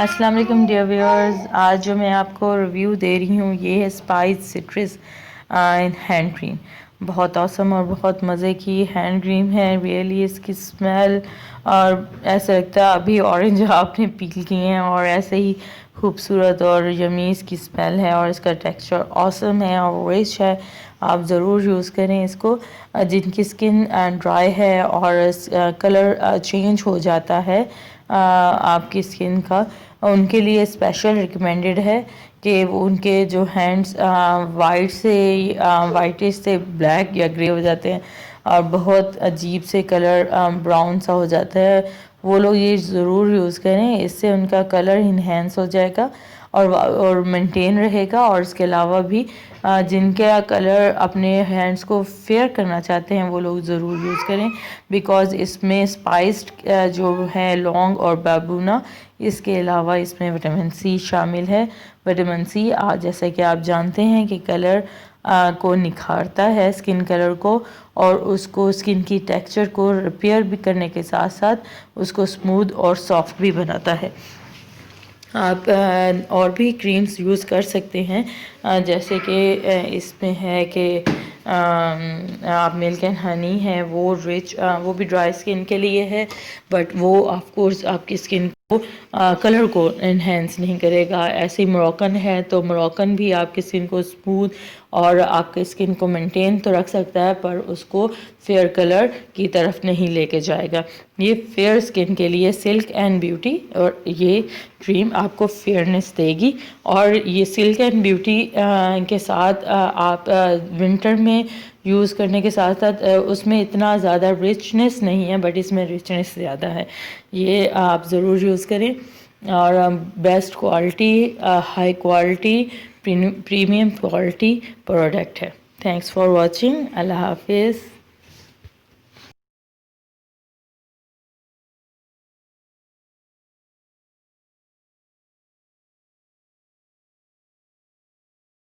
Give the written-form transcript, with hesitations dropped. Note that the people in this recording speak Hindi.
अस्सलाम वालेकुम डियर व्यूअर्स। आज जो मैं आपको रिव्यू दे रही हूँ ये है स्पाइस सिट्रस हैंड क्रीम। बहुत औसम और बहुत मज़े की हैंड क्रीम है। रियली इसकी स्मेल और ऐसा लगता है अभी ऑरेंज आपने पील किए हैं और ऐसे ही खूबसूरत और यमी इसकी स्मेल है और इसका टेक्सचर औसम है और रिच है। आप ज़रूर यूज़ करें इसको। जिनकी स्किन ड्राई है और कलर चेंज हो जाता है आपकी स्किन का, उनके लिए स्पेशल रिकमेंडेड है कि वो उनके जो हैंड्स वाइटिश से ब्लैक या ग्रे हो जाते हैं और बहुत अजीब से कलर ब्राउन सा हो जाता है, वो लोग ये ज़रूर यूज़ करें। इससे उनका कलर इन्हेंस हो जाएगा और मेंटेन रहेगा। और इसके अलावा भी जिनके कलर अपने हैंड्स को फेयर करना चाहते हैं वो लोग ज़रूर यूज़ करें, बिकॉज़ इसमें स्पाइस्ड जो है लौंग और बाबूना, इसके अलावा इसमें विटामिन सी शामिल है। विटामिन सी जैसे कि आप जानते हैं कि कलर को निखारता है, स्किन कलर को, और उसको स्किन की टेक्सचर को रिपेयर भी करने के साथ साथ उसको स्मूथ और सॉफ्ट भी बनाता है। आप और भी क्रीम्स यूज़ कर सकते हैं, जैसे कि इसमें है कि आप मिल्क एंड हनी है वो रिच, वो भी ड्राई स्किन के लिए है, बट वो ऑफ कोर्स आपकी स्किन को कलर को इन्हेंस नहीं करेगा। ऐसे ही मोरक्कन है तो मोरक्कन भी आपकी स्किन को स्मूथ और आपके स्किन को मेंटेन तो रख सकता है, पर उसको फेयर कलर की तरफ नहीं लेके जाएगा। ये फेयर स्किन के लिए सिल्क एंड ब्यूटी, और ये क्रीम आपको फेयरनेस देगी। और ये सिल्क एंड ब्यूटी के साथ आप विंटर में यूज़ करने के साथ साथ उसमें इतना ज़्यादा रिचनेस नहीं है, बट इसमें रिचनेस ज़्यादा है। ये आप ज़रूर यूज़ करें और best quality, high quality, premium quality product है। Thanks for watching. अल्लाह हाफिज़।